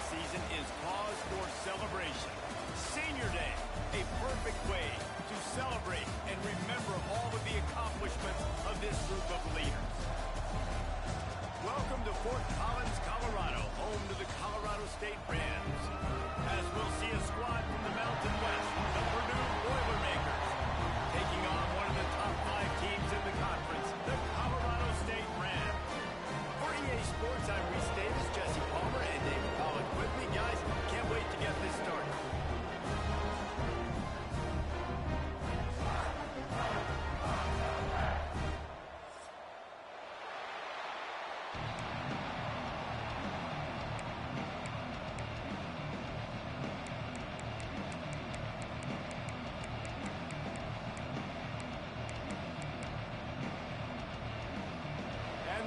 season is cause for celebration. Senior Day, a perfect way to celebrate and remember all of the accomplishments of this group of leaders. Welcome to Fort Collins, Colorado, home to the Colorado State Rams. As we'll see a squad from the Mountain West, the Purdont Boilermakers, taking on one of the top 5 teams in the conference, the Colorado State Rams. For EA Sports, I'm Reese Davis, Jesse Palmer, and David Pollack with me. Guys, can't wait to get this started.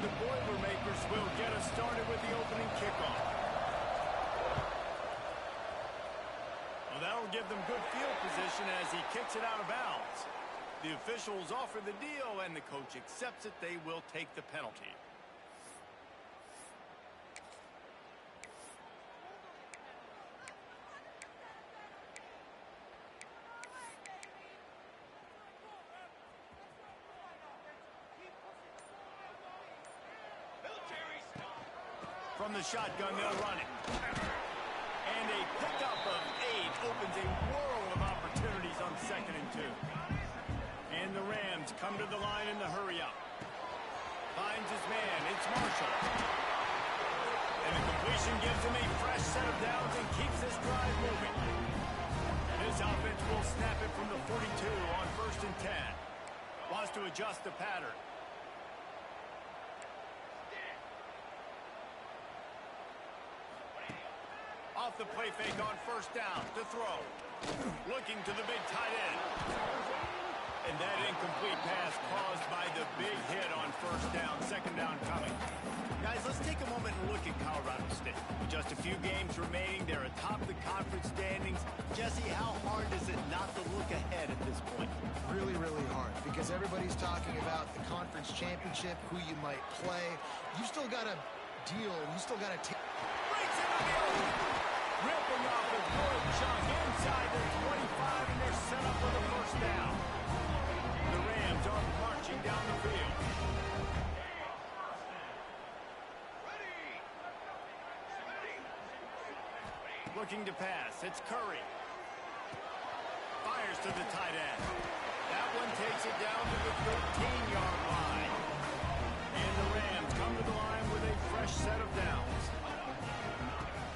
The Boilermakers will get us started with the opening kickoff. Well, that'll give them good field position as he kicks it out of bounds. The officials offer the deal, and the coach accepts it. They will take the penalty. From the shotgun, they'll run it. And a pickup of 8 opens a world of opportunities on 2nd and 2. And the Rams come to the line in the hurry-up. Finds his man. It's Marshall. And the completion gives him a fresh set of downs and keeps this drive moving. This offense will snap it from the 42 on 1st and 10. Wants to adjust the pattern. Off the play fake on 1st down to throw. Looking to the big tight end. And that incomplete pass caused by the big hit on 1st down, 2nd down coming. Guys, let's take a moment and look at Colorado State. With just a few games remaining, they're atop the conference standings. Jesse, how hard is it not to look ahead at this point? Really, really hard, because everybody's talking about the conference championship, who you might play. You still got to deal, you still got to take... Breaks into the open! Ripping off a good chunk inside their 25, and they're set up for the 1st down. The Rams are marching down the field. Looking to pass. It's Curry. Fires to the tight end. That one takes it down to the 13-yard line. And the Rams come to the line with a fresh set of downs.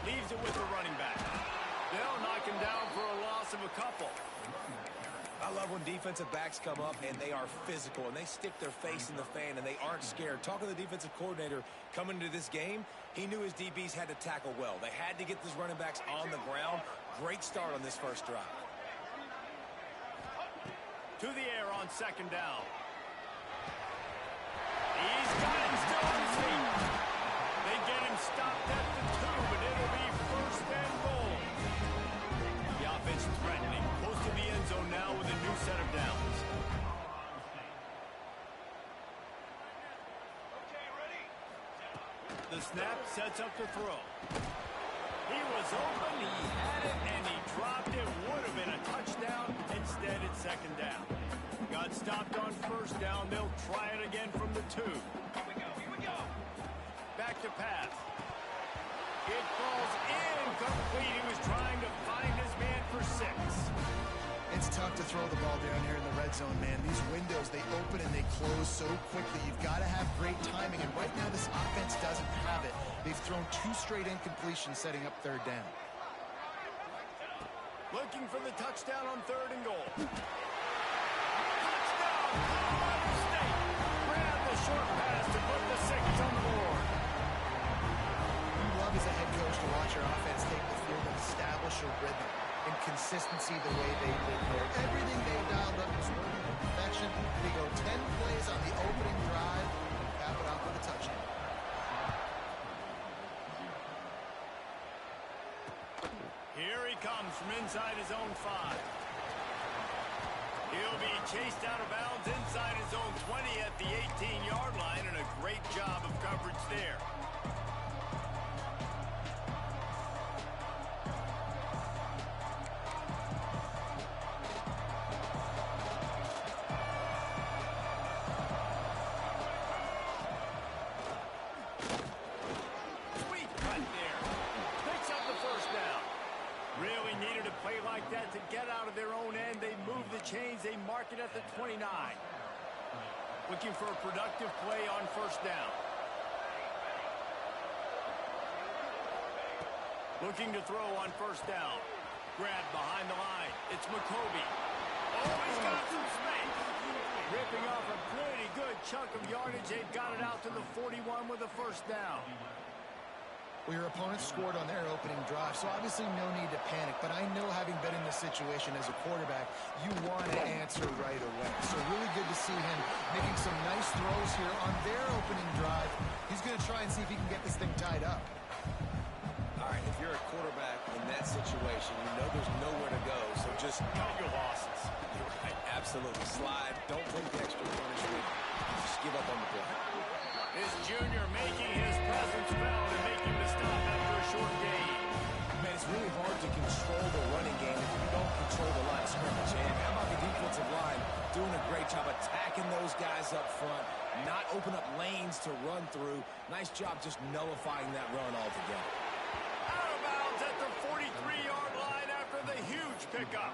Leaves it with the running back. They'll knock him down for a loss of a couple. I love when defensive backs come up and they are physical and they stick their face in the fan and they aren't scared. Talking to the defensive coordinator coming into this game, he knew his DBs had to tackle well. They had to get these running backs on the ground. Great start on this 1st drive. To the air on 2nd down. He's got him still on his feet. They get him stopped at the 2, but it'll be 1st and goal. The offense threatening, close to the end zone now with a new set of downs. The snap sets up to throw. He was open, he had it, and he dropped it. Would have been a touchdown. Instead, it's 2nd down. Got stopped on 1st down. They'll try it again from the 2. Here we go. Back to pass. It falls incomplete. He was trying to find his man for 6. It's tough to throw the ball down here in the red zone, man. These windows, they open and they close so quickly. You've got to have great timing, and right now this offense doesn't have it. They've thrown 2 straight incompletions setting up 3rd down. Looking for the touchdown on 3rd and goal. Touchdown, Colorado State! Grab the short pass to put the 6 on the board. You love as a head coach to watch your offense take the field and establish a rhythm and consistency the way they did there. Everything they dialed up was working to perfection. They go 10 plays on the opening drive and cap it off with a touchdown. Here he comes from inside his own 5. He'll be chased out of bounds inside his own 20 at the 18-yard line, and a great job of coverage there. play like that to get out of their own end. They move the chains. They mark it at the 29. Looking for a productive play on first down. Looking to throw on first down. Grab behind the line. It's McCoby. Oh, he's got some space. Ripping off a pretty good chunk of yardage. They've got it out to the 41 with a first down. Well, your opponent scored on their opening drive, so obviously no need to panic. But I know, having been in this situation as a quarterback, you want to answer right away. So really good to see him making some nice throws here on their opening drive. He's going to try and see if he can get this thing tied up. All right, if you're a quarterback in that situation, you know there's nowhere to go, so just cut your losses. You're right, absolutely. Slide, don't take the extra punishment. Just give up on the play. This junior making his presence felt and making the stop after a short gain. Man, it's really hard to control the running game if you don't control the line of scrimmage. And how about the defensive line doing a great job attacking those guys up front, not open up lanes to run through. Nice job just nullifying that run altogether. Out of bounds at the 43-yard line after the huge pickup.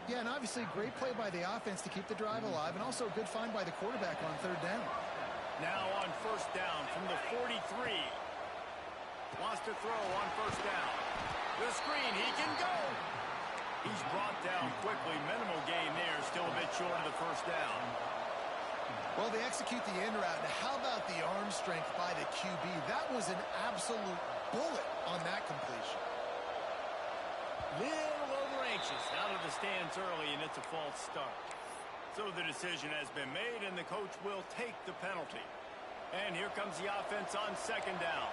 Yeah, and obviously great play by the offense to keep the drive alive, and also a good find by the quarterback on third down. Now on first down from the 43. Wants to throw on first down. The screen, he can go. He's brought down quickly. Minimal gain there, still a bit short of the first down. Well, they execute the end route. Now, how about the arm strength by the QB? That was an absolute bullet on that completion. Little over-anxious out of the stance early, and it's a false start. So the decision has been made, and the coach will take the penalty. And here comes the offense on second down.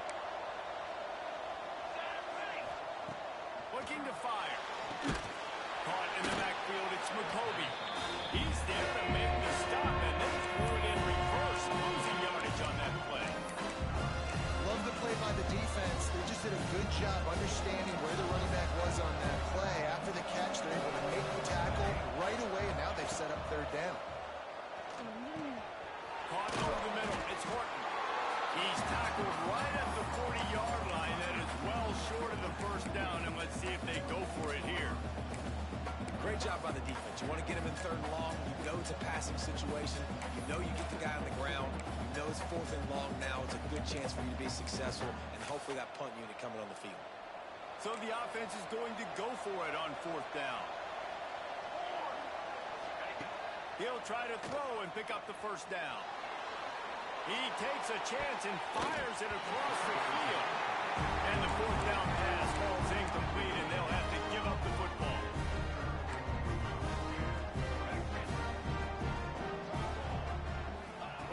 Looking to fire. Caught in the backfield, it's McCoby. He's there to make the stop, and then threw it in reverse, losing yardage on that play. Love the play by the defense. They just did a good job understanding where the running back was on that play. After the catch, they're able to make the tackle right away, and now they've set up third down. Caught over the middle. It's Horton. He's tackled right at the 40-yard line. That is well short of the first down, and let's see if they go for it here. Great job by the defense. You want to get him in third and long. You know it's a passing situation. You know you get the guy on the ground. You know it's fourth and long now. It's a good chance for you to be successful, and hopefully that punt unit coming on the field. So the offense is going to go for it on fourth down. He'll try to throw and pick up the first down. He takes a chance and fires it across the field. And the fourth down pass falls incomplete, and they'll have to give up the football.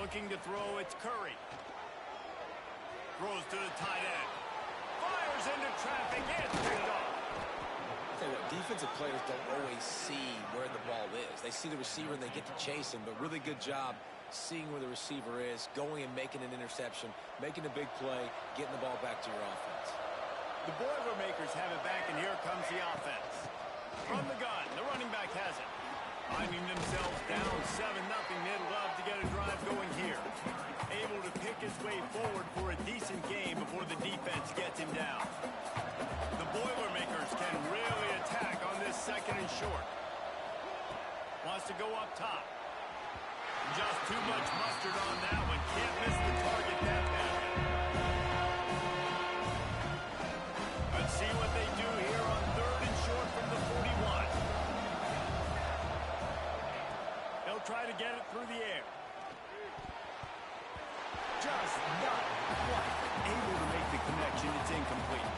Looking to throw, it's Curry. Throws to the tight end. Fires into traffic, and picked off. I'll tell you what, defensive players don't always see where the ball is. They see the receiver and they get to chase him, but really good job seeing where the receiver is, going and making an interception, making a big play, getting the ball back to your offense. The Boilermakers have it back, and here comes the offense. From the gun, the running back has it. Finding themselves down 7-0, they'd love to get a drive going here. Able to pick his way forward for a decent game before the defense gets him down. The Boilermakers can really attack on this second and short. Wants to go up top. Just too much mustard on that one. Can't miss the target that bad. Let's see what they do here on third and short from the 41. They'll try to get it through the air. Just not quite able to make the connection. It's incomplete.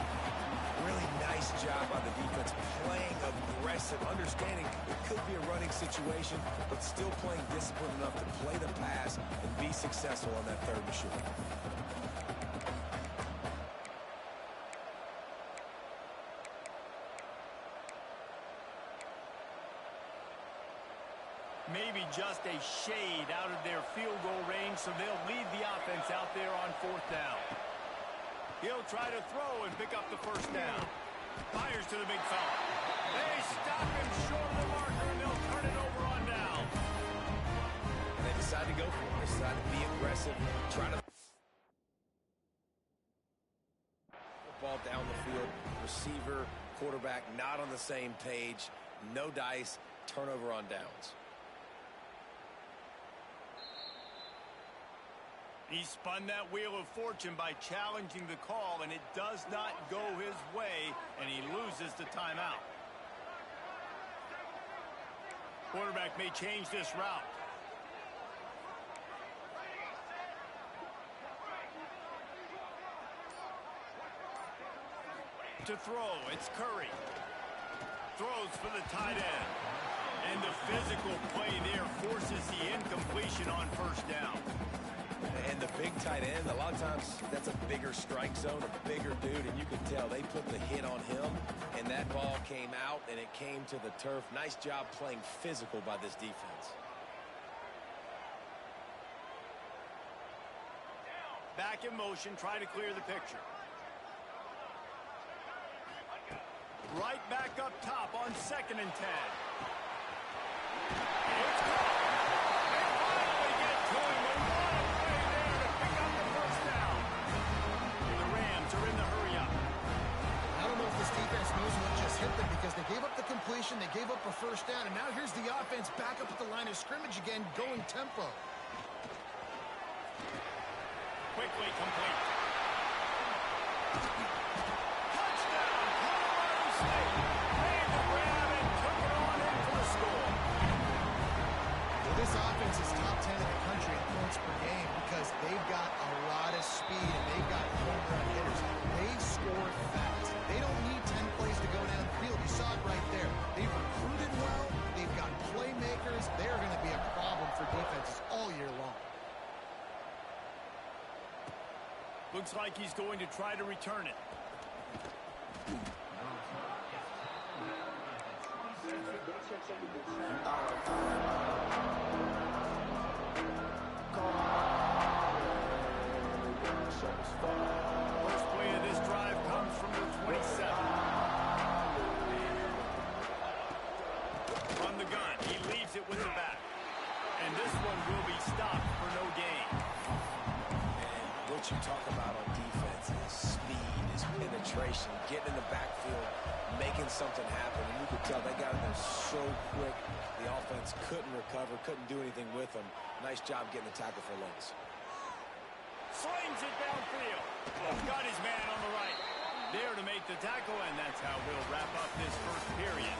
Really nice job by the defense, playing aggressive, understanding it could be a running situation, but still playing disciplined enough to play the pass and be successful on that third and short. Maybe just a shade out of their field goal range, so they'll lead the offense out there on fourth down. He'll try to throw and pick up the first down. Fires to the big fella. They stop him short of the marker, and they'll turn it over on down. And they decide to go for it. They decide to be aggressive, try to ball down the field. Receiver quarterback not on the same page. No dice, turnover on downs. He spun that wheel of fortune by challenging the call, and it does not go his way, and he loses the timeout. Quarterback may change this route. To throw, it's Curry. Throws for the tight end. And the physical play there forces the incompletion on first down. And the big tight end, a lot of times that's a bigger strike zone, a bigger dude, and you can tell they put the hit on him, and that ball came out, and it came to the turf. Nice job playing physical by this defense. Back in motion, try to clear the picture. Right back up top on 2nd and 10. It's caught. They finally get to him. A lot of play there to pick up the first down. And the Rams are in the hurry-up. I don't know if this defense knows what just hit them because they gave up the completion, they gave up a first down, and now here's the offense back up at the line of scrimmage again, going tempo. Quickly complete. Touchdown, Colorado State. Made the grab and took it on in for the score. Well, this offense is top 10 in the country in points per game because they've got a lot of speed and they've got home run hitters. They score fast. They don't need 10 plays to go down the field. You saw it right there. They've recruited well. They've got playmakers. They're going to be a problem for defenses all year long. Looks like he's going to try to return it. First play of this drive comes from the 27. From the gun, he leaves it with the back. And this one will be stopped for no gain. What you talk about on defense is speed, is penetration, getting in the backfield, making something happen. And you could tell they got in there so quick. The offense couldn't recover, couldn't do anything with them. Nice job getting the tackle for loss. Slings it downfield. Got his man on the right. There to make the tackle, and that's how we'll wrap up this first period.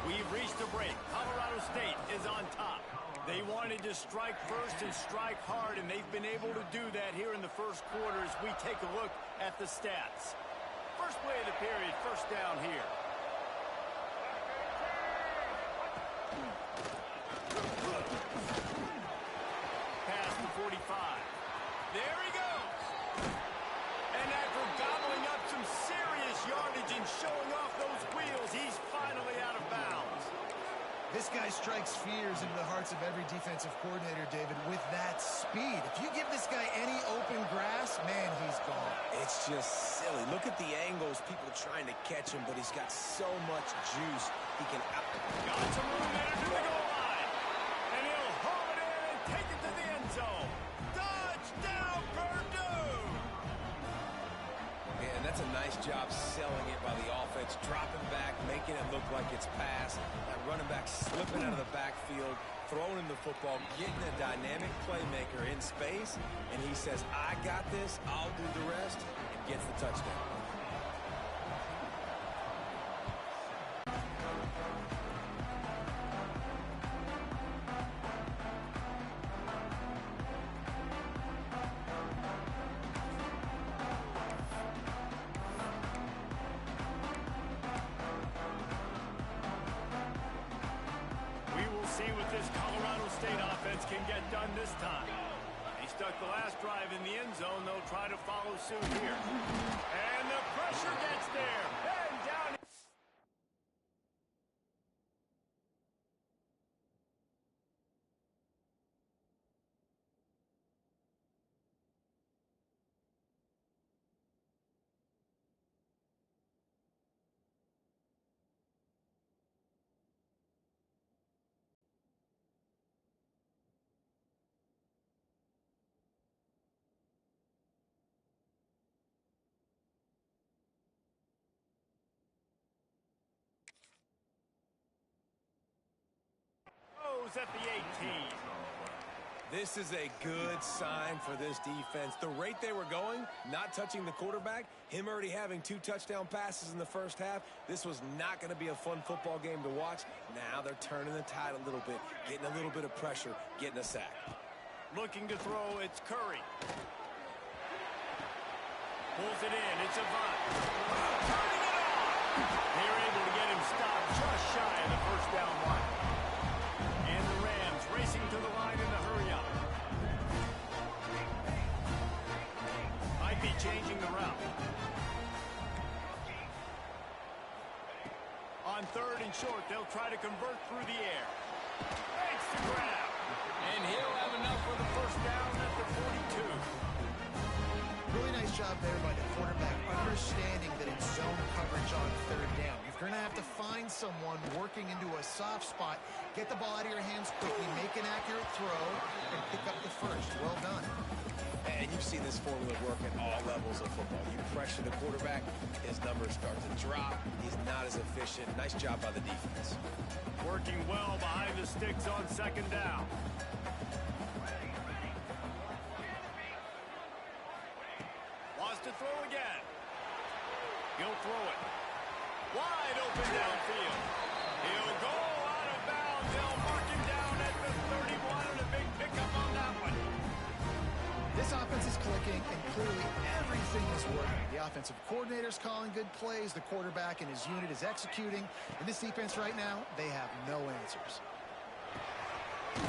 We've reached a break. Colorado State is on top. They wanted to strike first and strike hard, and they've been able to do that here in the first quarter as we take a look at the stats. First play of the period, first down here. Pass to 45. There he goes. And after gobbling up some serious yardage and showing off those wheels, he's finally out of bounds. This guy strikes fears into the hearts of every defensive coordinator, David, with that speed. If you give this guy any open grass, man, he's gone. It's just silly. Look at the angles, people trying to catch him, but he's got so much juice. He can out. Got some room there to the goal line. And he'll haul it in and take it to the end zone. Touchdown, Purdont! And that's a nice job selling it by the offense, dropping back, making it look like it's passed. That running back slipping out of the backfield, throwing him the football, getting a dynamic playmaker in space, and he says, I got this, I'll do the rest, and gets the touchdown. See what this Colorado State offense can get done this time. They stuck the last drive in the end zone. They'll try to follow suit here. And the pressure gets there. And down. goes at the 18. This is a good sign for this defense. The rate they were going, not touching the quarterback, him already having 2 touchdown passes in the first half, this was not going to be a fun football game to watch. Now they're turning the tide a little bit, getting a little bit of pressure, getting a sack. Looking to throw, it's Curry. Pulls it in, it's Avant. Turning it on! They're able to get him stopped just shy of the first down line. And the Rams racing to the line in the hurry-up. Might be changing the route. On 3rd and short, they'll try to convert through the air. Makes the grab. And he'll have enough for the first down at the 42. Really nice job there by the quarterback, understanding that it's zone coverage on 3rd down. You're going to have to find someone working into a soft spot, get the ball out of your hands quickly, make an accurate throw, and pick up the first. Well done. And you've seen this formula work at all levels of football. You pressure the quarterback, his numbers start to drop. He's not as efficient. Nice job by the defense. Working well behind the sticks on 2nd down. Wants to throw again. He'll throw it. Wide open downfield. He'll go out of bounds. They'll mark him down at the 31 and a big pickup on that one. This offense is clicking, and clearly everything is working. The offensive coordinator's calling good plays. The quarterback and his unit is executing. And this defense right now, they have no answers.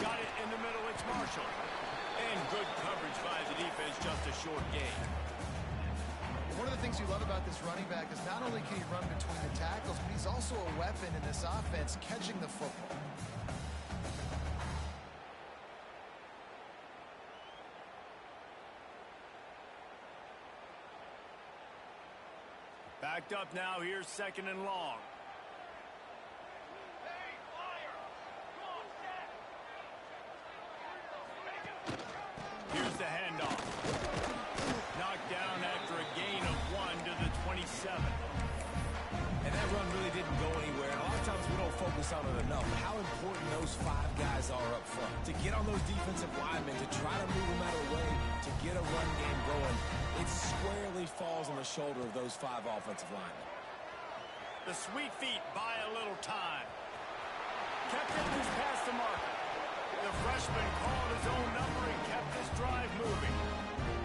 Got it in the middle. It's Marshall. And good coverage by the defense. Just a short gain. One of the things you love about this running back is not only can he run between the tackles, but he's also a weapon in this offense, catching the football. Backed up now. Here's 2nd and long. Here's the handoff. Knocked down after a gain of 1 to the 27. And that run really didn't go anywhere. And a lot of times we don't focus on it enough. How important those 5 guys are up front. To get on those defensive linemen, to try to move them out of the way, to get a run game going, it squarely falls on the shoulder of those 5 offensive linemen. The sweet feet buy a little time. Kept it just past the marker. The freshman called his own number and kept this drive moving.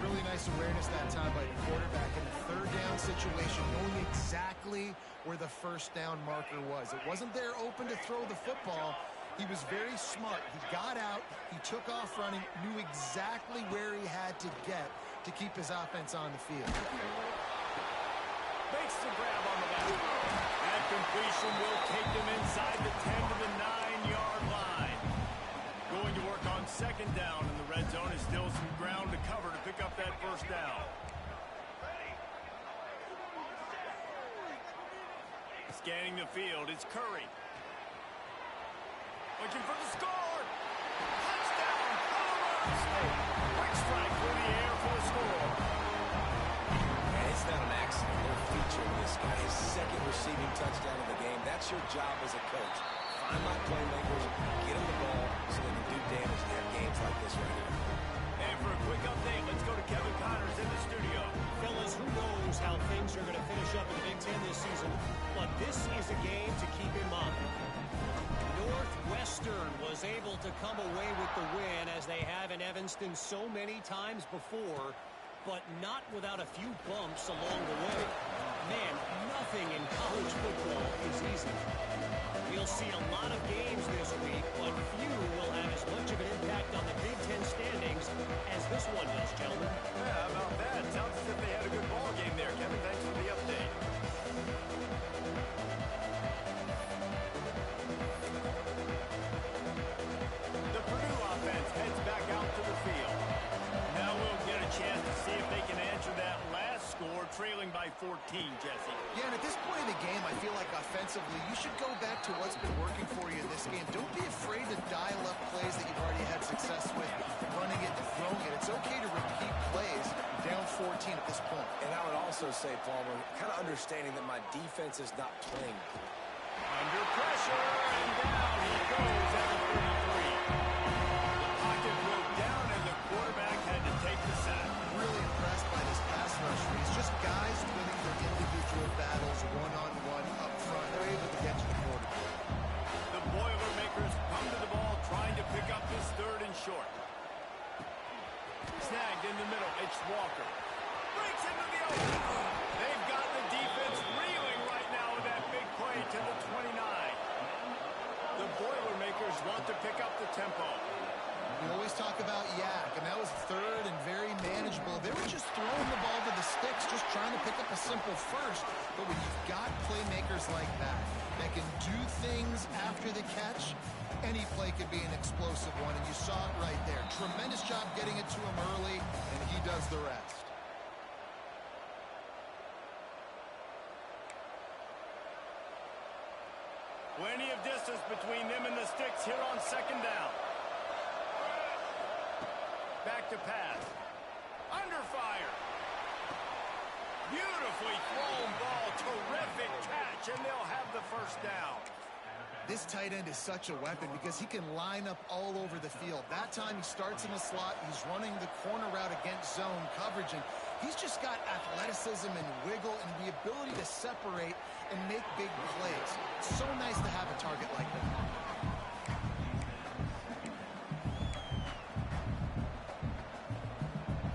Really nice awareness that time by the quarterback in a 3rd down situation, knowing exactly where the first down marker was. It wasn't there open to throw the football. He was very smart. He got out, he took off running, knew exactly where he had to get to keep his offense on the field. Makes the grab on the back. That completion will take them inside the 10 to the 9-yard line. Going to work on 2nd down in the red zone. Is still some ground to cover to pick up that first down. Scanning the field, it's Curry. Looking for the score. Touchdown, Colorado State. Quick strike through the air for the score. And it's not an accident. They're featuring this guy, his 2nd receiving touchdown of the game. That's your job as a coach. Find my playmakers, get them the ball so they can do damage and have games like this right here. And for a quick update, let's go to Kevin Connors in the studio. Fellas, who knows how things are going to finish up in the Big Ten this season, but this is a game to keep in mind. Northwestern was able to come away with the win, as they have in Evanston so many times before, but not without a few bumps along the way. Man, nothing in college football is easy. We'll see a lot of games this week, but few will have as much of an impact on the Big Ten standings as this one does, gentlemen. Yeah, how about that? Sounds as if they had a good ball game there, Kevin. Thanks for the update. The Purdue offense heads back out to the field. Now we'll get a chance to see if they can answer that last score, trailing by 14, Jesse. Yeah, and at this point in the game, I feel like offensively, you should go back to what's been working for you in this game. Don't be afraid to dial up plays that you've already had success with, running it and throwing it. It's okay to repeat plays down 14 at this point. And I would also say, Palmer, kind of understanding that my defense is not playing. Under pressure, and down he goes at the 33. The pocket broke down, and the quarterback had to take the sack. Really impressed by this pass rush. It's just guys winning their individual battles one-on-one up front. They're able to get to the quarterback. The Boilermakers come to the ball, trying to pick up this third and short. Snagged in the middle. It's Walker. Breaks into the open. They've got the defense reeling right now with that big play to the 29. The Boilermakers want to pick up the tempo. We always talk about yak, and that was third and very manageable. They were just throwing the ball to the sticks, just trying to pick up a simple first. But when you've got playmakers like that can do things after the catch, any play could be an explosive one, and you saw it right there. Tremendous job getting it to him early, and he does the rest. Plenty of distance between them and the sticks here on second down. Back to pass. Under fire. Beautifully thrown ball. Terrific catch, and they'll have the first down. This tight end is such a weapon because he can line up all over the field. That time he starts in the slot. He's running the corner route against zone coverage, and he's just got athleticism and wiggle and the ability to separate and make big plays. It's so nice to have a target like that.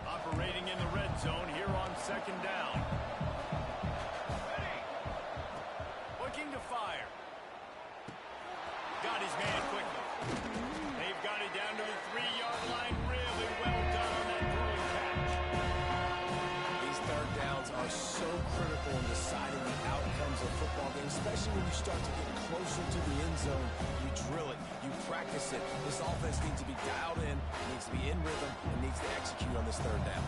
Operating in the red zone here on second down. Looking to fire. Got his man quickly. They've got it down to the 3-yard line. Really well done on that throwing catch. These third downs are so critical in deciding the outcomes of football games, especially when you start to get closer to the end zone. You drill it. You practice it. This offense needs to be dialed in, needs to be in rhythm, and needs to execute on this third down.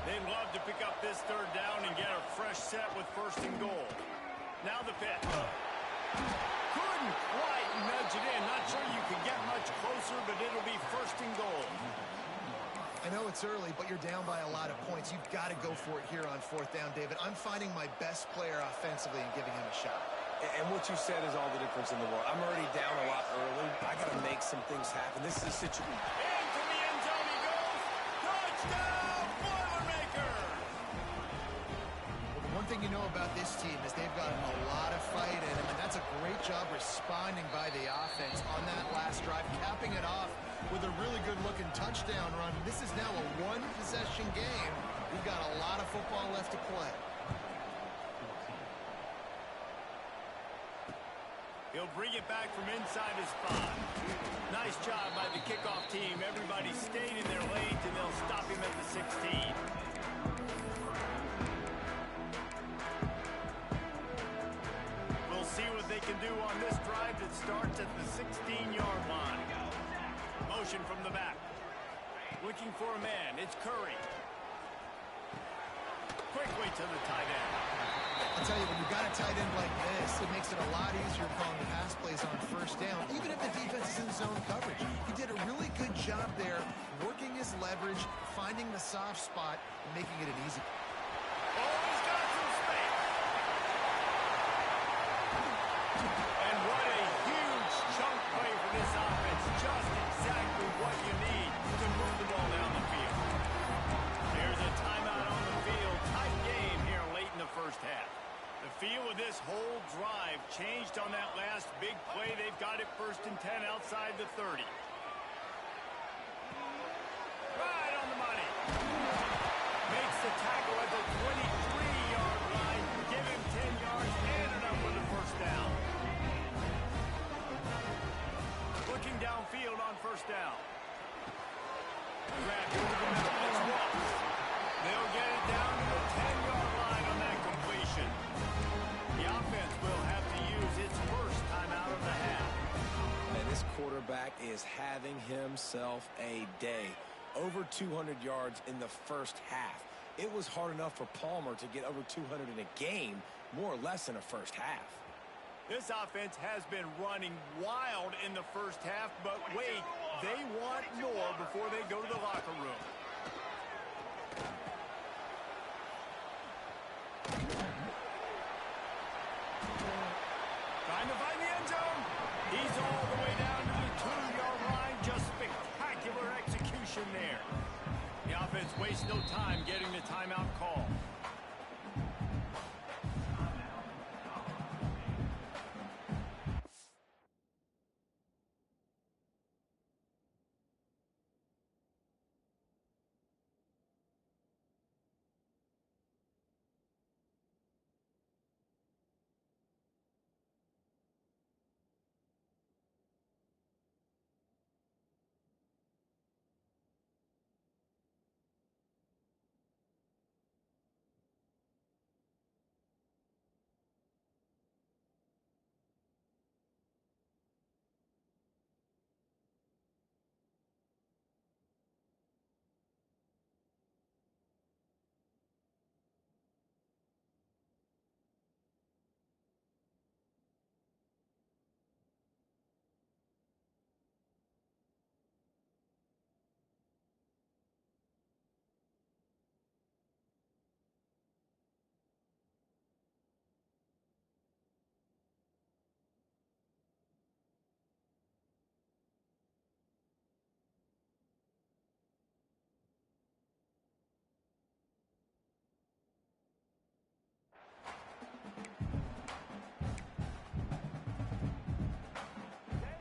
They'd love to pick up this third down and get a fresh set with first and goal. Now the pitch. Couldn't quite nudge it in. Not sure you can get much closer, but it'll be first and goal. I know it's early, but you're down by a lot of points. You've got to go for it here on fourth down, David. I'm finding my best player offensively and giving him a shot. And what you said is all the difference in the world. I'm already down a lot early. I got to make some things happen. This is a situation. Into the end zone he goes. Touchdown, Boilermaker! Well, the one thing you know about this team is they've got a lot of fight in them, and that's a great job responding by the offense on that last drive, capping it off with a really good-looking touchdown run. This is now a one-possession game. We've got a lot of football left to play. He'll bring it back from inside his 5. Nice job by the kickoff team. Everybody stayed in their lanes, and they'll stop him at the 16. We'll see what they can do on this drive that starts at the 16-yard line. Motion from the back. Looking for a man. It's Curry. Quickly to the tight end. I'll tell you, when you've got a tight end like this, it makes it a lot easier calling pass plays on first down, even if the defense is in zone coverage. He did a really good job there, working his leverage, finding the soft spot, and making it an easy. Oh, he's got some space. And what a huge chunk play for this offense. Just exactly what you need to move the ball down the field. There's a timeout on the field. Tight game here late in the first half. The feel of this whole drive changed on that last big play. They've got it first and 10 outside the 30. Right on the money. Makes the tackle at the 23-yard line. Give him 10 yards and enough for the first down. Looking downfield on first down. Grab over the middle. It's Walks. They'll get it down to the 10-yard line on that completion. The offense will have to use its first timeout of the half. Man, this quarterback is having himself a day. Over 200 yards in the first half. It was hard enough for Palmer to get over 200 in a game, more or less in a first half. This offense has been running wild in the first half, but wait, they want more before they go to the locker room. Trying to He's all the way down to the 2-yard line. Just spectacular execution there. The offense wastes no time getting the timeout call.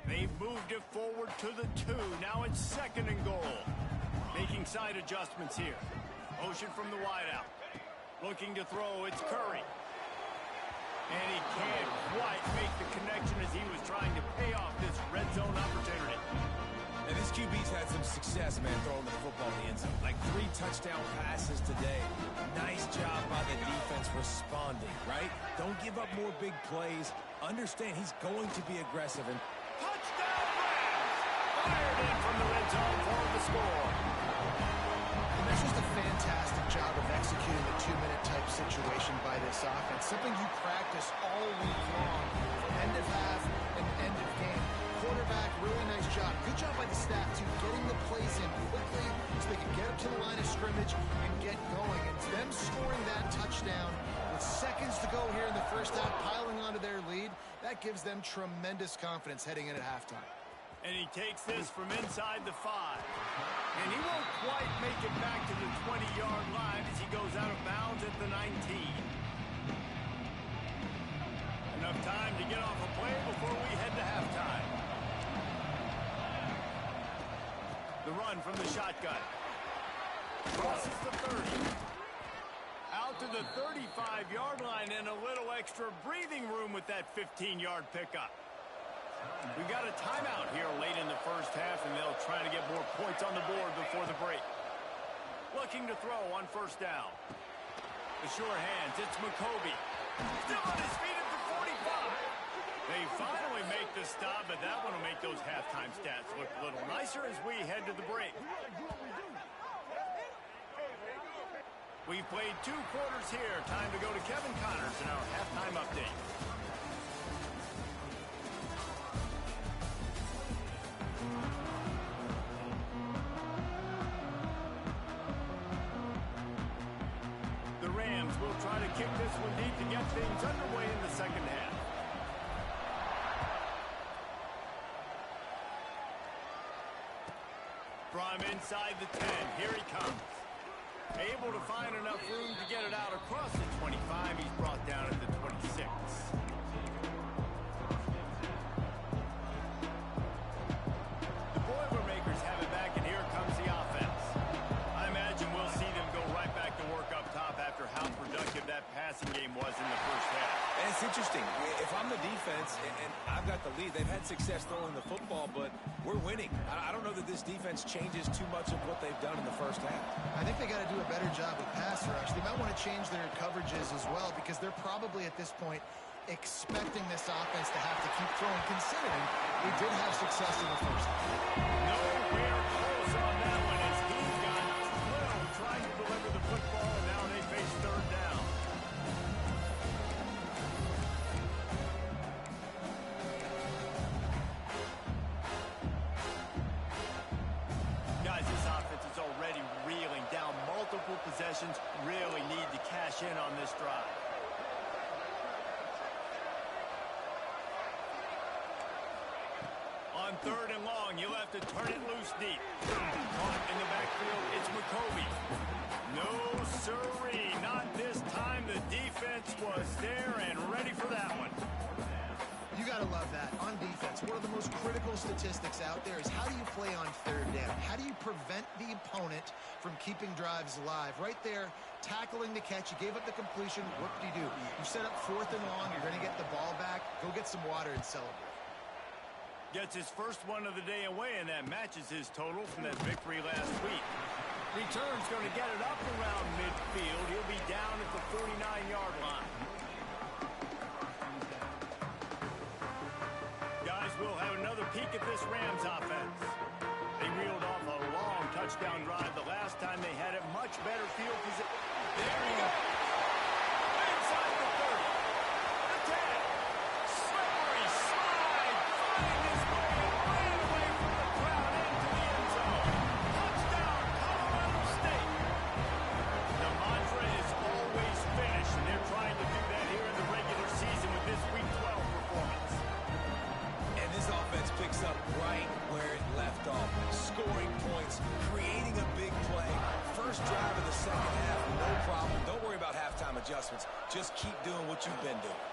They've moved it forward to the 2. Now it's 2nd and goal. Making side adjustments here. Motion from the wideout. Looking to throw. It's Curry. And he can't quite make the connection as he was trying to pay off this red zone opportunity. And this QB's had some success, man, throwing the football in the end zone. Like 3 touchdown passes today. Nice job by the defense responding, right? Don't give up more big plays. Understand he's going to be aggressive. And touchdown Rams! Fired in from the red zone for the score. And that's just a fantastic job of executing a 2-minute type situation by this offense. Something you practice all week long, from end of half and end of game. Quarterback, really nice job. Good job by the staff, too, getting the plays in quickly so they can get up to the line of scrimmage and get going. And them scoring that touchdown with seconds to go here in the first half, piling onto their lead, that gives them tremendous confidence heading in at halftime. And he takes this from inside the 5. And he won't quite make it back to the 20-yard line as he goes out of bounds at the 19. Enough time to get off a play before we head to halftime. The run from the shotgun. Crosses the 30. Out to the 35-yard line and a little extra breathing room with that 15-yard pickup. We got a timeout here late in the first half, and they'll try to get more points on the board before the break. Looking to throw on first down. The sure hands, it's McCoby. Still on his feet at the 45. They finally make the stop, but that one will make those halftime stats look a little nicer as we head to the break. We've played 2 quarters here. Time to go to Kevin Connors in our halftime update. The Rams will try to kick this one deep to get things underway in the second half. From inside the 10, here he comes. Able to find enough room to get it out across the 25. He's brought down at the 26. The Boilermakers have it back, and here comes the offense. I imagine we'll see them go right back to work up top after how productive that passing game was in the first half. And it's interesting. If I'm the defense and I've got the lead, they've had success throwing the football, but we're winning. I don't know that this defense changes too much of what they've done in the first half. I think they got to do a better job with pass rush. They might want to change their coverages as well, because they're probably at this point expecting this offense to have to keep throwing, considering they did have success in the first half. Nowhere close on that one as he got little trying to deliver the football, and now they face third down. Guys, this offense is already reeling down multiple possessions. Really need to cash in on this drive. On 3rd and long, you'll have to turn it loose deep. Caught in the backfield, it's McCovey. No siree, not this time. The defense was there and ready for that one. You got to love that. On defense, one of the most critical statistics out there is how do you play on 3rd down? How do you prevent the opponent from keeping drives alive? Right there, tackling the catch. You gave up the completion. What do? You set up 4th and long. You're going to get the ball back. Go get some water and celebrate. Gets his first one of the day away, and that matches his total from that victory last week. Return's going to get it up around midfield. He'll be down at the 49-yard line. Guys, we'll have another peek at this Rams offense. They reeled off a long touchdown drive the last time they had it. Much better field position. There you go. Inside the 30. The 10. Slippery slide. Finding his way and ran away from the crowd into the end zone. Touchdown, Colorado State. The mantra is always finish, and they're trying to do that here in the regular season with this Week 12 performance. And this offense picks up right where it left off. Scoring points, creating a big play. First drive of the second half, no problem. Don't worry about halftime adjustments. Just keep doing what you've been doing.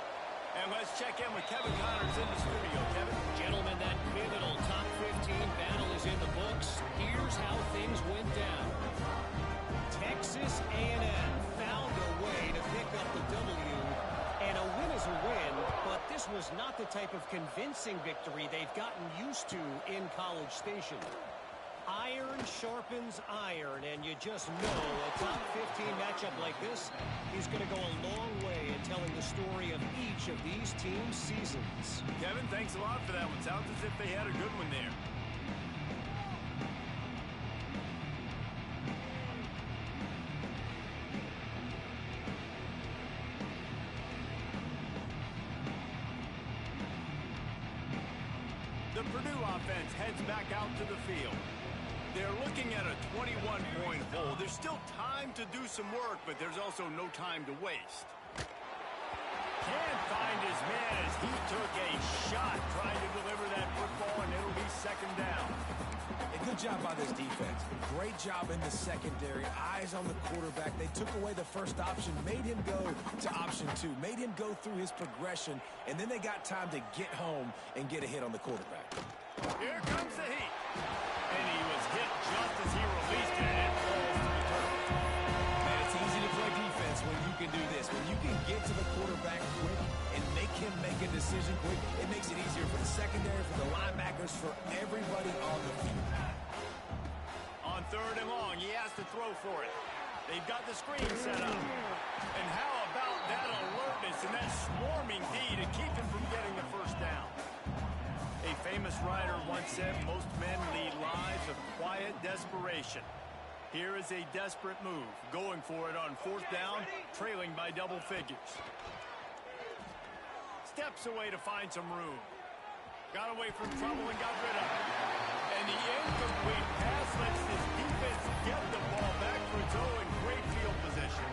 And let's check in with Kevin Connors in the studio. Kevin? Gentlemen, that pivotal top 15 battle is in the books. Here's how things went down. Texas A&M found a way to pick up the W, and a win is a win, but this was not the type of convincing victory they've gotten used to in College Station. Iron sharpens iron, and you just know a top 15 matchup like this is going to go a long way in telling the story of each of these teams' seasons. Kevin, thanks a lot for that one. Sounds as if they had a good one there. The Purdue offense heads back out to the field. They're looking at a 21-point hole. There's still time to do some work, but there's also no time to waste. Can't find his man as he took a shot trying to deliver that football, and it'll be 2nd down. A good job by this defense. Great job in the secondary. Eyes on the quarterback. They took away the first option, made him go to option 2, made him go through his progression, and then they got time to get home and get a hit on the quarterback. Here comes the heat. And he was hit just as he released it, and it falls to the turf. Man, it's easy to play defense when you can do this. When you can get to the quarterback quick and make him make a decision quick, it makes it easier for the secondary, for the linebackers, for everybody on the field. On 3rd and long, he has to throw for it. They've got the screen set up. And how about that alertness and that swarming D to keep him from getting the first down? A famous writer once said, most men lead lives of quiet desperation. Here is a desperate move, going for it on 4th down, trailing by double figures. Steps away to find some room. Got away from trouble and got rid of it. And the incomplete pass lets his defense get the ball back for its own great field position.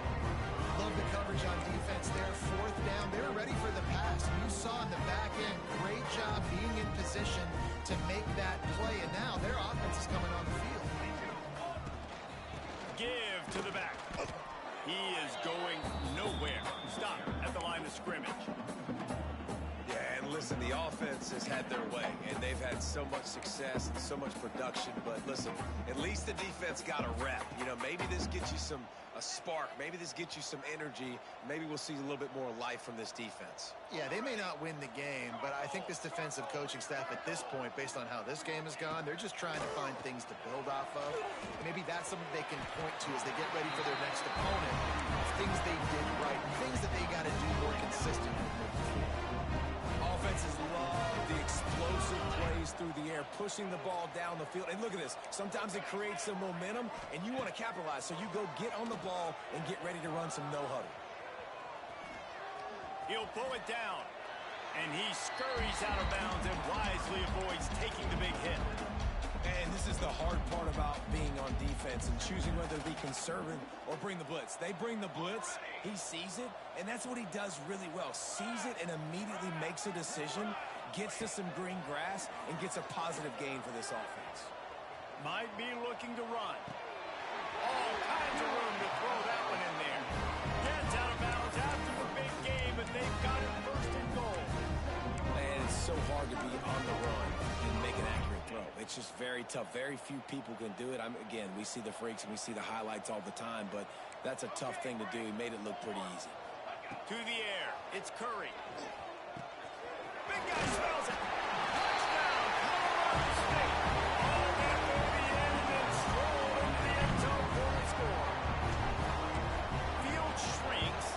Love the coverage on defense there. 4th down. They're ready for the pass. You saw in the back end, great job being in position to make that play. And now their offense is coming on the field. Give to the back. He is going nowhere. Stop at the line of scrimmage. Yeah, and listen, the offense has had their way, and they've had so much success and so much production. But listen, at least the defense got a rep. You know, maybe this gets you a spark. Maybe this gets you some energy. Maybe we'll see a little bit more life from this defense. Yeah, they may not win the game, but I think this defensive coaching staff at this point, based on how this game has gone, they're just trying to find things to build off of. Maybe that's something they can point to as they get ready for their next opponent. Things they did right, things that they got to do more consistently. Offenses love the explosive plays through the air, pushing the ball down the field. And look at this. Sometimes it creates some momentum, and you want to capitalize. So you go get on the ball and get ready to run some no-huddle. He'll pull it down. And he scurries out of bounds and wisely avoids taking the big hit. And this is the hard part about being on defense and choosing whether to be conservative or bring the blitz. They bring the blitz, he sees it, and that's what he does really well. Sees it and immediately makes a decision. gets to some green grass, and gets a positive gain for this offense. Might be looking to run. All kinds of room to throw that one in there. Gets out of bounds after the big game, but they've got it first and goal. And it's so hard to be on the run and make an accurate throw. It's just very tough. Very few people can do it. Again, we see the freaks and we see the highlights all the time, but that's a tough thing to do. He made it look pretty easy. To the air. It's Curry. Big guy smells it. Touchdown. Colorado State. All that way to the end and then stroll into the end zone for the score. Field shrinks.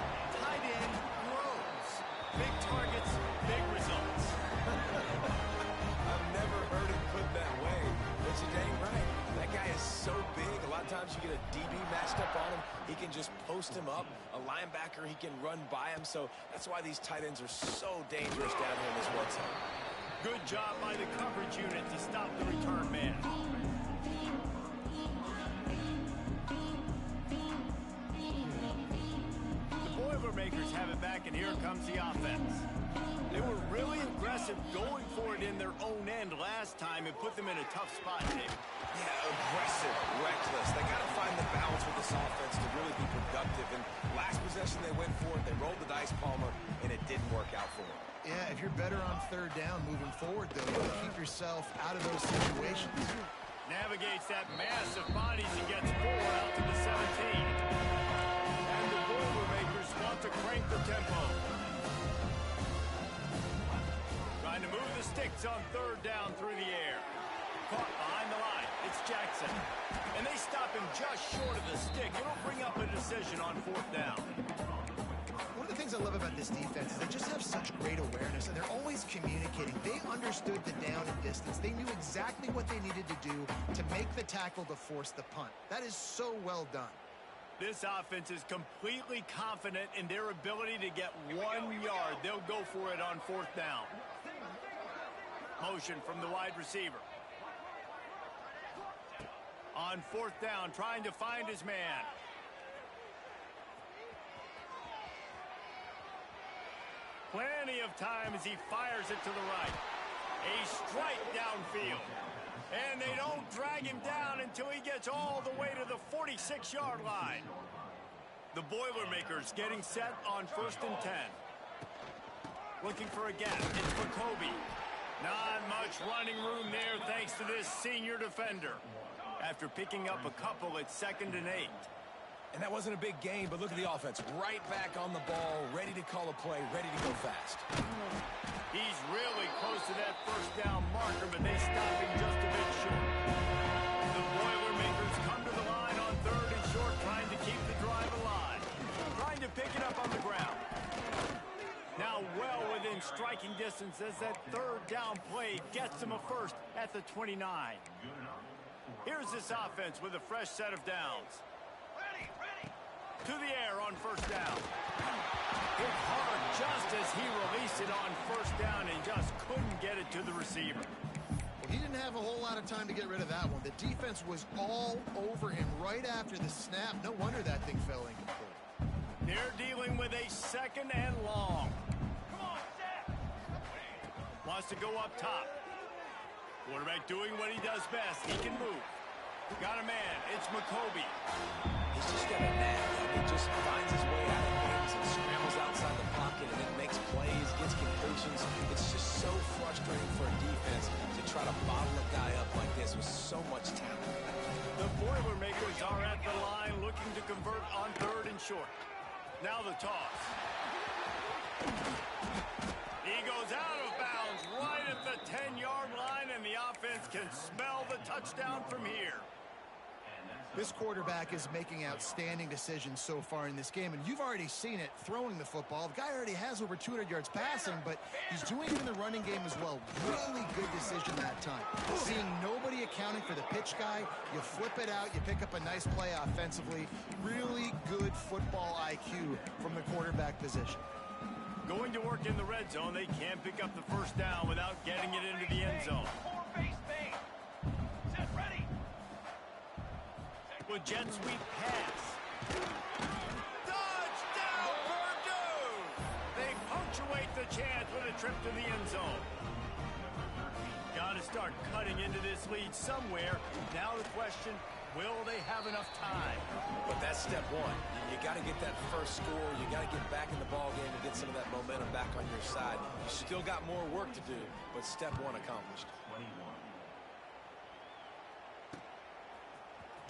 Tight end grows. Big targets, big results. I've never heard it put that way, but you're dang right. That guy is so big. A lot of times you get a DB matched up on him. He can just post him up. A linebacker, he can run by him. So that's why these tight ends are so dangerous down here in this red zone. Good job by the coverage unit to stop the return man. The Boilermakers have it back, and here comes the offense. They were really aggressive going for it in their own end last time and put them in a tough spot, Dave. Yeah, aggressive, reckless. They got to find the balance with this offense to really be productive. And last possession they went for it. They rolled the dice, Palmer, and it didn't work out for them. Yeah, if you're better on third down moving forward, though, you keep yourself out of those situations. Navigates that massive bodies and gets 4 out to the 17. And the Boilermakers want to crank the tempo. Trying to move the sticks on third down through the air. Caught behind the line. It's Jackson. And they stop him just short of the stick. It'll bring up a decision on fourth down. One of the things I love about this defense is they just have such great awareness, and they're always communicating. They understood the down and distance. They knew exactly what they needed to do to make the tackle to force the punt. That is so well done. This offense is completely confident in their ability to get 1 yard. They'll go for it on fourth down. Motion from the wide receiver. On fourth down, trying to find his man. Plenty of time as he fires it to the right. A strike downfield. And they don't drag him down until he gets all the way to the 46-yard line. The Boilermakers getting set on first and 10. Looking for a gap. It's Jacoby. Not much running room there thanks to this senior defender. After picking up a couple, it's 2nd and 8. And that wasn't a big gain, but look at the offense. Right back on the ball, ready to call a play, ready to go fast. He's really close to that first down marker, but they stop him just a bit short. The Boilermakers come to the line on third and short, trying to keep the drive alive. Trying to pick it up on the ground. Now well within striking distance as that third down play gets them a first at the 29. Here's this offense with a fresh set of downs. To the air on first down. Hit hard just as he released it on first down and just couldn't get it to the receiver. Well, he didn't have a whole lot of time to get rid of that one. The defense was all over him right after the snap. No wonder that thing fell incomplete. They're dealing with a 2nd and long. Come on, Zach. Wants to go up top. Quarterback doing what he does best. He can move. Got a man. It's Jacoby. He's just got a knack. He just finds his way out of things and scrambles outside the pocket and then makes plays, gets conclusions. It's just so frustrating for a defense to try to bottle a guy up like this with so much talent. The Boilermakers are at the line looking to convert on third and short. Now the toss. He goes out of bounds right at the 10-yard line, and the offense can smell the touchdown from here. This quarterback is making outstanding decisions so far in this game, and you've already seen it throwing the football. The guy already has over 200 yards passing, but he's doing it in the running game as well. Really good decision that time. Seeing nobody accounting for the pitch guy, you flip it out, you pick up a nice play offensively. Really good football IQ from the quarterback position. Going to work in the red zone, they can't pick up the first down without getting it into the end zone. With jet sweep pass. Touchdown, Purdont! They punctuate the a chance with a trip to the end zone. Got to start cutting into this lead somewhere. Now the question, will they have enough time? But that's step one. You got to get that first score. You got to get back in the ball game and get some of that momentum back on your side. You still got more work to do, but step one accomplished.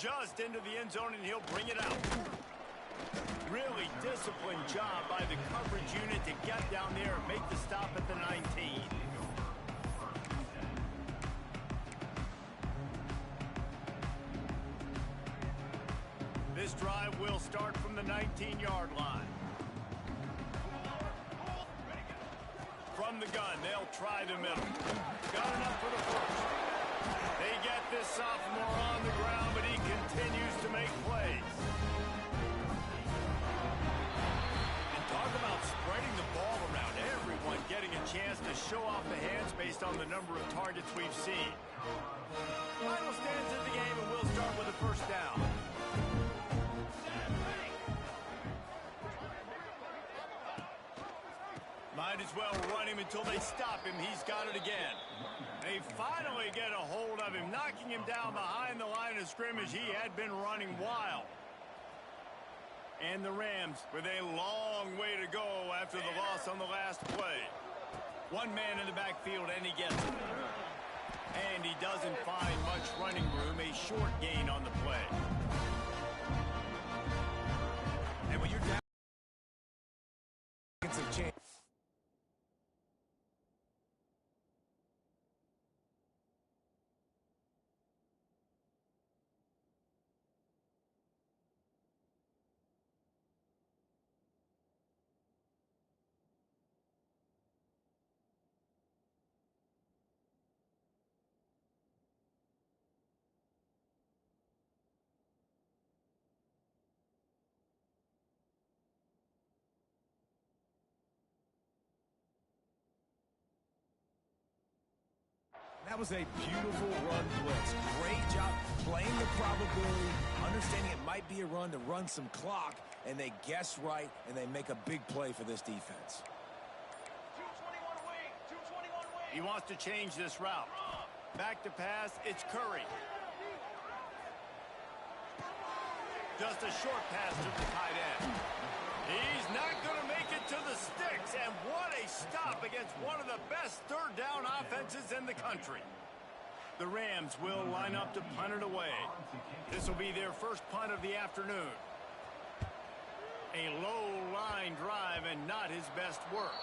Just into the end zone, and he'll bring it out. Really disciplined job by the coverage unit to get down there and make the stop at the 19. This drive will start from the 19-yard line. From the gun, they'll try the middle. Got enough for the first. They get this sophomore on the ground, but he continues to make plays. And talk about spreading the ball around. Everyone getting a chance to show off the hands based on the number of targets we've seen. Final stands in the game, and we'll start with a first down. Might as well run him until they stop him. He's got it again. They finally get a hold of him, knocking him down behind the line of scrimmage. He had been running wild. And the Rams with a long way to go after the loss on the last play. One man in the backfield, and he gets it. And he doesn't find much running room. A short gain on the play. And when you're down, it's a chance. That was a beautiful run blitz. Great job playing the probability, understanding it might be a run to run some clock, and they guess right, and they make a big play for this defense. 221 away. 221 away. He wants to change this route. Back to pass, it's Curry. Just a short pass to the tight end. He's not going to make it to the sticks, and what a stop against one of the best third down offenses in the country. The Rams will line up to punt it away. This will be their first punt of the afternoon. A low-line drive and not his best work.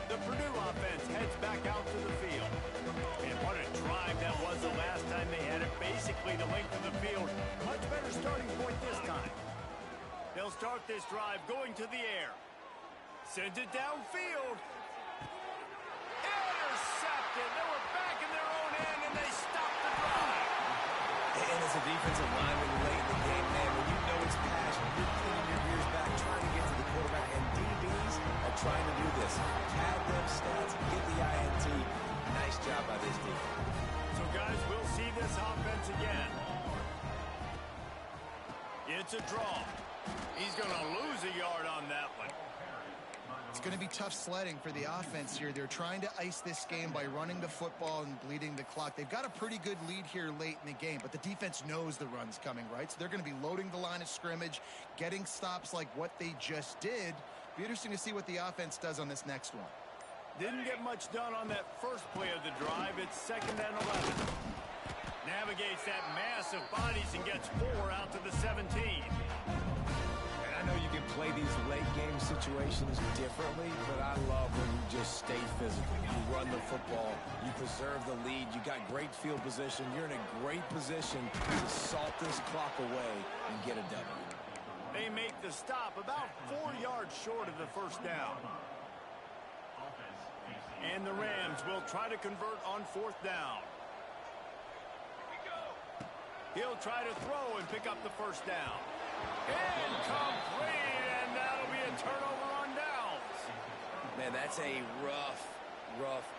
The Purdue offense heads back out to the field. And what a drive that was the last time they had it. Basically the length of the field. Much better starting point this time. They'll start this drive going to the air. Sends it downfield. Intercepted. They were back in their own end, and they stopped the drive. And as a defensive lineman late in the game, man, when you know it's passion, you're pulling your ears back, trying to get to the quarterback, and DBs are trying to do this. Pad them stats, get the INT. Nice job by this defense. So, guys, we'll see this offense again. It's a draw. He's going to lose a yard on that one. It's going to be tough sledding for the offense here. They're trying to ice this game by running the football and bleeding the clock. They've got a pretty good lead here late in the game, but the defense knows the run's coming, right? So they're going to be loading the line of scrimmage, getting stops like what they just did. Be interesting to see what the offense does on this next one. Didn't get much done on that first play of the drive. It's 2nd and 11. Navigates that mass of bodies and gets 4 out to the 17. And I know you can play these late game situations differently, but I love when you just stay physical. You run the football, you preserve the lead, you got great field position, you're in a great position to salt this clock away and get a W. They make the stop about 4 yards short of the first down. And the Rams will try to convert on 4th down. He'll try to throw and pick up the first down. Incomplete, and that'll be a turnover on down. Man, that's a rough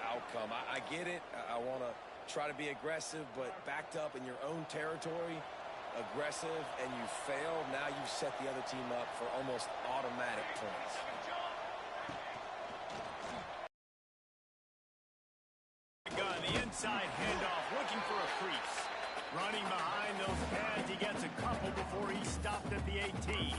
outcome. I get it. I want to try to be aggressive, but backed up in your own territory, aggressive, and you fail, now you've set the other team up for almost automatic points. Gun, the inside handoff, looking for a crease. Running behind those pads, he gets a couple before he stopped at the 18.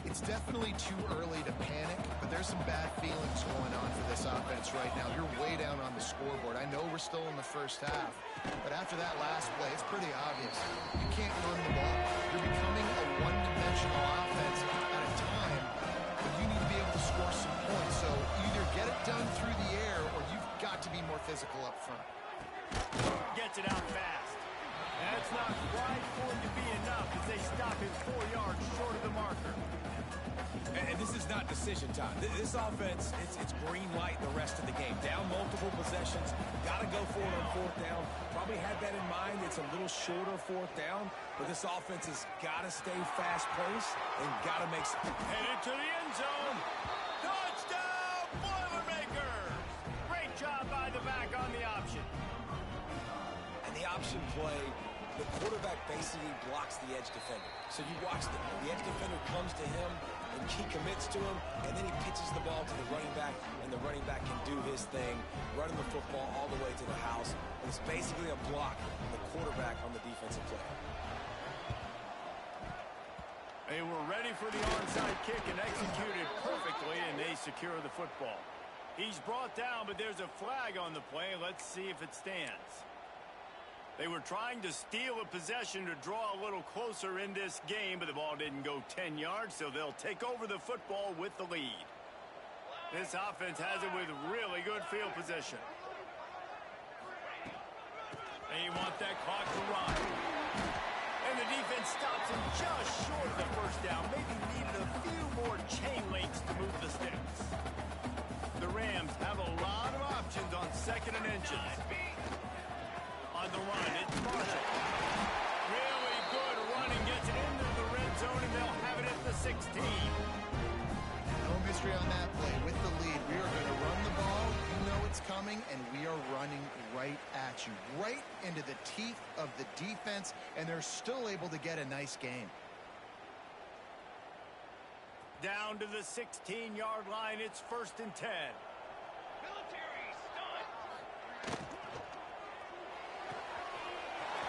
It's definitely too early to panic, but there's some bad feelings going on for this offense right now. You're way down on the scoreboard. I know we're still in the first half, but after that last play, it's pretty obvious. You can't run the ball. You're becoming a one-dimensional offense at a time when you need to be able to score some points. So either get it done through the air or you've got to be more physical up front. Gets it out fast. That's not quite going to be enough as they stop him 4 yards short of the marker. And this is not decision time. This offense, it's green light the rest of the game. Down multiple possessions, got to go for it on fourth down. Probably had that in mind. It's a little shorter fourth down, but this offense has got to stay fast-paced and got to make some... Headed to the end zone. Touchdown, Boilermakers! Great job by the back on the option. And the option play, the quarterback basically blocks the edge defender. So you watch the edge defender comes to him, and he commits to him, and then he pitches the ball to the running back, and the running back can do his thing, running the football all the way to the house. And it's basically a block on the quarterback on the defensive play. They were ready for the onside kick and executed perfectly, and they secure the football. He's brought down, but there's a flag on the play. Let's see if it stands. They were trying to steal a possession to draw a little closer in this game, but the ball didn't go 10 yards, so they'll take over the football with the lead. This offense has it with really good field position. They want that clock to run. And the defense stops him just short of the first down. Maybe needed a few more chain links to move the sticks. The Rams have a lot of options on second and inches. On the run, it's Marshall. Really good running, gets it into the red zone, and they'll have it at the 16. No mystery on that play. With the lead, we are going to run the ball. You know it's coming, and we are running right at you, right into the teeth of the defense, and they're still able to get a nice game. Down to the 16-yard line, it's 1st and 10.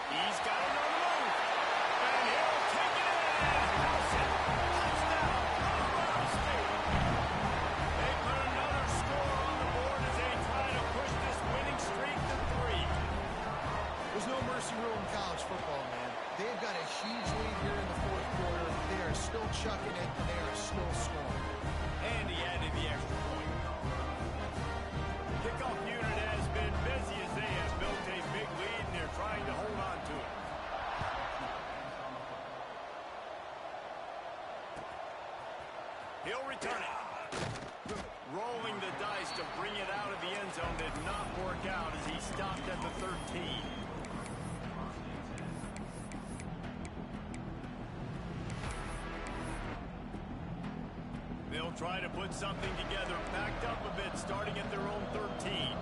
He's got it on the move, and he'll take it in. House it. Touchdown, Colorado State. They put another score on the board as they try to push this winning streak to 3. There's no mercy rule in college football, man. They've got a huge lead here in the fourth quarter. They are still chucking it, and they are still scoring. And he added the extra point. Kickoff unit has been busy as they have built a big lead, and they're trying to hold on to it. He'll return it. Rolling the dice to bring it out of the end zone did not work out as he stopped at the 13. They'll try to put something together, backed up a bit, starting at their own 13.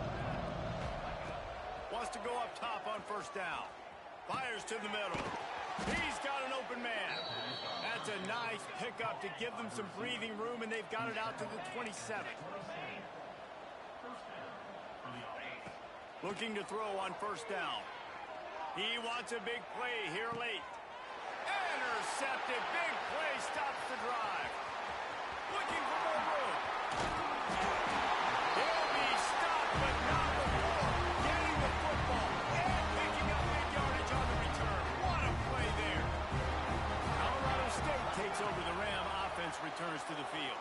Wants to go up top on first down. Fires to the middle. He's got an open man. That's a nice pickup to give them some breathing room, and they've got it out to the 27. Looking to throw on first down. He wants a big play here late. Intercepted. Big play stops the drive. Looking for more room. He'll be stopped, but not before getting the football and picking up big yardage on the return. What a play there. Colorado State takes over the Ram offense, returns to the field.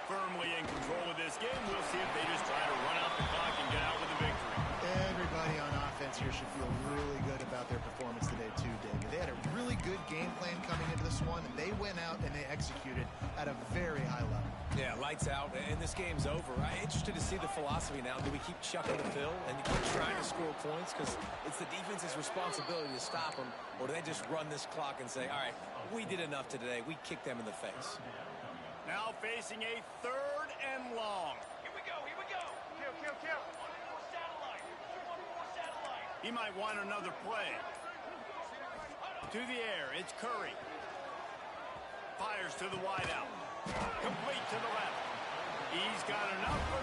Firmly in control of this game. We'll see if they just try to run out the clock and get out with a victory. Everybody on offense here should feel really good about their performance today, too, David. They had a really good game plan coming into this one, and they went out and they executed at a very high level. Yeah, lights out, and this game's over. I'm interested to see the philosophy now. Do we keep chucking the fill and keep trying to score points? Because it's the defense's responsibility to stop them, or do they just run this clock and say, all right, we did enough today. We kicked them in the face. Now facing a 3rd and long. Here we go, here we go. Kill. One more satellite. He might want another play. To the air, it's Curry. Fires to the wideout. Complete to the left. He's got enough for